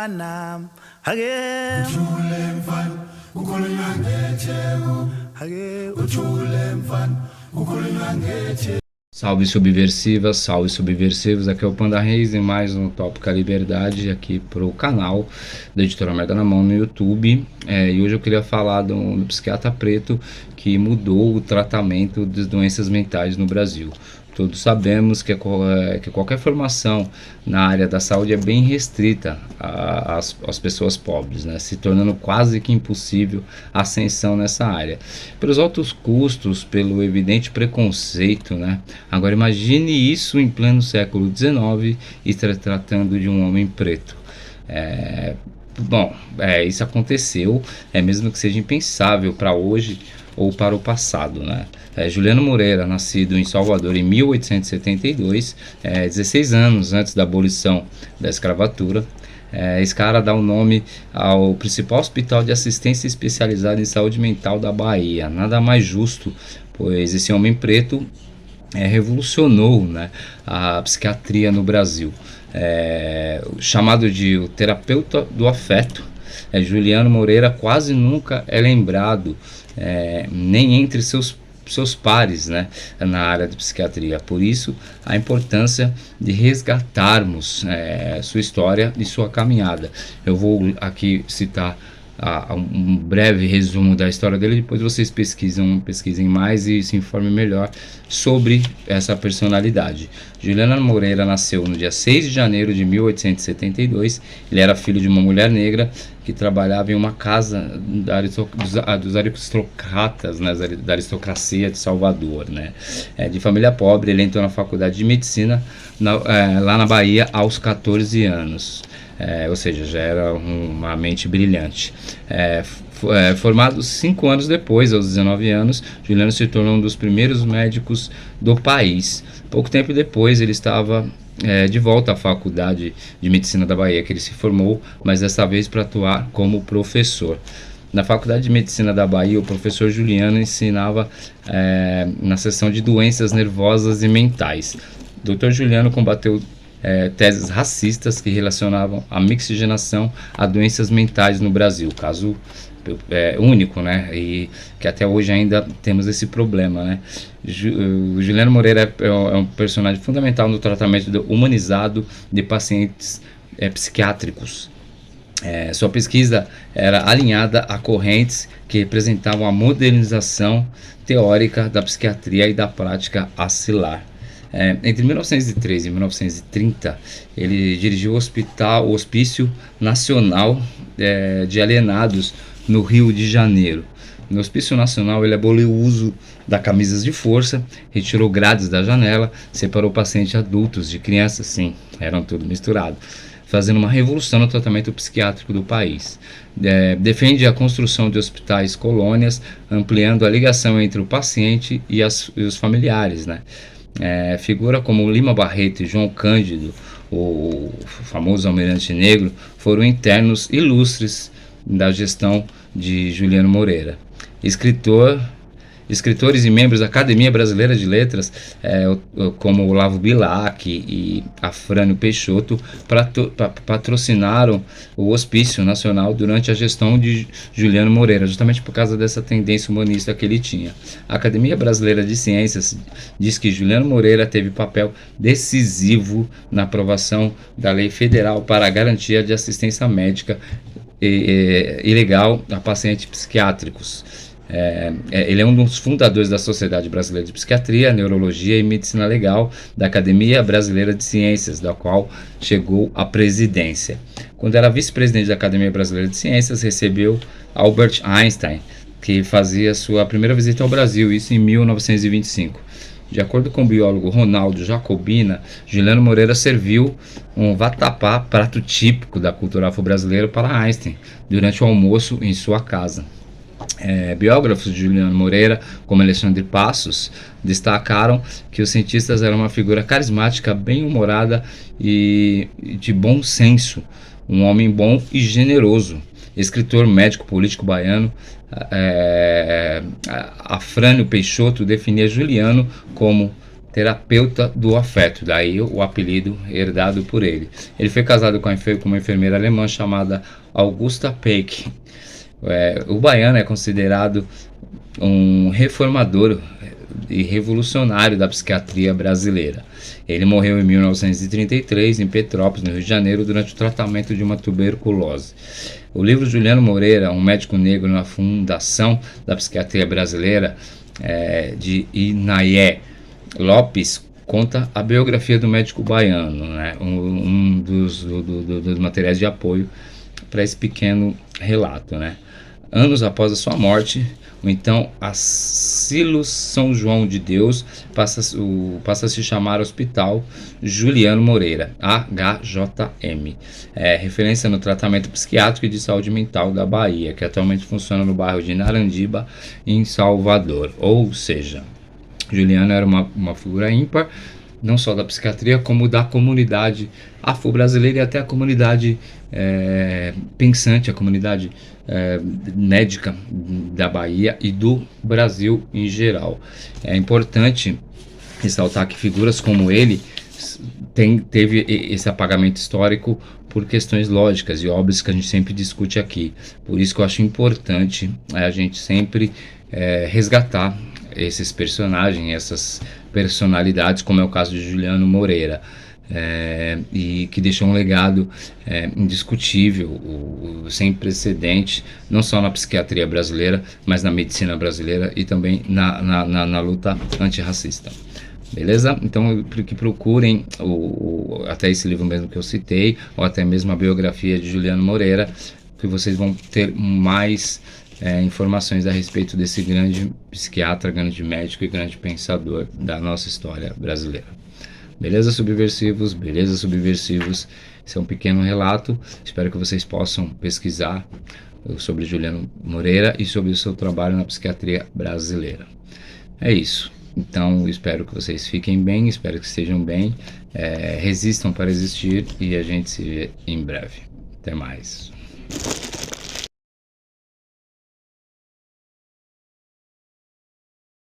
mfana ake uthule mfana ukhulunywa ngetheko ake uthule mfana ukhulunywa ngetheko. Salve subversivas, salve subversivos, aqui é o Panda Reis em mais um Tópica Liberdade aqui pro canal da Editora Merda na Mão no YouTube. E hoje eu queria falar do psiquiatra preto que mudou o tratamento das doenças mentais no Brasil. Todos sabemos que qualquer formação na área da saúde é bem restrita às pessoas pobres, né? Se tornando quase que impossível a ascensão nessa área. Pelos altos custos, pelo evidente preconceito, né? Agora imagine isso em pleno século XIX e tratando de um homem preto. Isso aconteceu, mesmo que seja impensável para hoje ou para o passado, né? Juliano Moreira, nascido em Salvador em 1872, 16 anos antes da abolição da escravatura. Esse cara dá o nome ao principal hospital de assistência especializada em saúde mental da Bahia. Nada mais justo, pois esse homem preto revolucionou, né, a psiquiatria no Brasil. Chamado de o terapeuta do afeto, Juliano Moreira quase nunca é lembrado, nem entre seus pares, né, na área de psiquiatria. Por isso, a importância de resgatarmos sua história e sua caminhada. Eu vou aqui citar um breve resumo da história dele, depois vocês pesquisem mais e se informem melhor sobre essa personalidade. Juliano Moreira nasceu no dia 6 de janeiro de 1872, ele era filho de uma mulher negra que trabalhava em uma casa dos aristocratas, né, da aristocracia de Salvador, né? De família pobre, ele entrou na faculdade de medicina lá na Bahia aos 14 anos. Ou seja, já era uma mente brilhante. Formado 5 anos depois, aos 19 anos, Juliano se tornou um dos primeiros médicos do país. Pouco tempo depois, ele estava de volta à faculdade de medicina da Bahia, que ele se formou, mas dessa vez para atuar como professor. Na faculdade de medicina da Bahia, o professor Juliano ensinava na seção de doenças nervosas e mentais. Dr. Juliano combateu teses racistas que relacionavam a mixigenação a doenças mentais no Brasil, caso único, né, e que até hoje ainda temos esse problema, né. O Juliano Moreira é um personagem fundamental no tratamento humanizado de pacientes psiquiátricos. Sua pesquisa era alinhada a correntes que representavam a modernização teórica da psiquiatria e da prática asilar. Entre 1913 e 1930, ele dirigiu o Hospício Nacional de Alienados no Rio de Janeiro. No Hospício Nacional, ele aboliu o uso da camisas de força, retirou grades da janela, separou pacientes adultos de crianças, sim, eram tudo misturado, fazendo uma revolução no tratamento psiquiátrico do país. Defende a construção de hospitais colônias, ampliando a ligação entre o paciente e os familiares, né? Figura como Lima Barreto e João Cândido, o famoso Almirante Negro, foram internos ilustres da gestão de Juliano Moreira. Escritores e membros da Academia Brasileira de Letras, como Olavo Bilac e Afrânio Peixoto, patrocinaram o Hospício Nacional durante a gestão de Juliano Moreira, justamente por causa dessa tendência humanista que ele tinha. A Academia Brasileira de Ciências diz que Juliano Moreira teve papel decisivo na aprovação da Lei Federal para a garantia de assistência médica ilegal a pacientes psiquiátricos. Ele é um dos fundadores da Sociedade Brasileira de Psiquiatria, Neurologia e Medicina Legal, da Academia Brasileira de Ciências, da qual chegou à presidência. Quando era vice-presidente da Academia Brasileira de Ciências, recebeu Albert Einstein, que fazia sua primeira visita ao Brasil, isso em 1925. De acordo com o biólogo Ronaldo Jacobina, Juliano Moreira serviu um vatapá, prato típico da cultura afro-brasileira, para Einstein, durante o almoço em sua casa. Biógrafos de Juliano Moreira, como Alexandre Passos, destacaram que os cientistas eram uma figura carismática, bem-humorada e de bom senso, um homem bom e generoso. Escritor, médico, político baiano, Afrânio Peixoto definia Juliano como terapeuta do afeto, daí o apelido herdado por ele. Ele foi casado com uma enfermeira alemã chamada Augusta Peck. O baiano é considerado um reformador e revolucionário da psiquiatria brasileira. Ele morreu em 1933 em Petrópolis, no Rio de Janeiro, durante o tratamento de uma tuberculose. O livro Juliano Moreira, um médico negro na fundação da psiquiatria brasileira, de Inayé Lopes, conta a biografia do médico baiano, né? um dos materiais de apoio para esse pequeno relato, né? Anos após a sua morte, o então Asilo São João de Deus passa a se chamar Hospital Juliano Moreira, HJM, referência no tratamento psiquiátrico e de saúde mental da Bahia, que atualmente funciona no bairro de Narandiba, em Salvador. Ou seja, Juliano era uma figura ímpar, não só da psiquiatria, como da comunidade afro-brasileira e até a comunidade pensante, a comunidade médica da Bahia e do Brasil em geral. É importante ressaltar que figuras como ele teve esse apagamento histórico por questões lógicas e óbvias que a gente sempre discute aqui. Por isso que eu acho importante a gente sempre resgatar esses personagens, essas personalidades, como é o caso de Juliano Moreira, e que deixou um legado indiscutível, sem precedente, não só na psiquiatria brasileira, mas na medicina brasileira e também na luta antirracista. Beleza? Então que procurem até esse livro mesmo que eu citei, ou até mesmo a biografia de Juliano Moreira, que vocês vão ter mais informações a respeito desse grande psiquiatra, grande médico e grande pensador da nossa história brasileira. Beleza, subversivos? Beleza, subversivos? Esse é um pequeno relato. Espero que vocês possam pesquisar sobre Juliano Moreira e sobre o seu trabalho na psiquiatria brasileira. É isso. Então, espero que vocês fiquem bem, espero que estejam bem, resistam para existir e a gente se vê em breve. Até mais.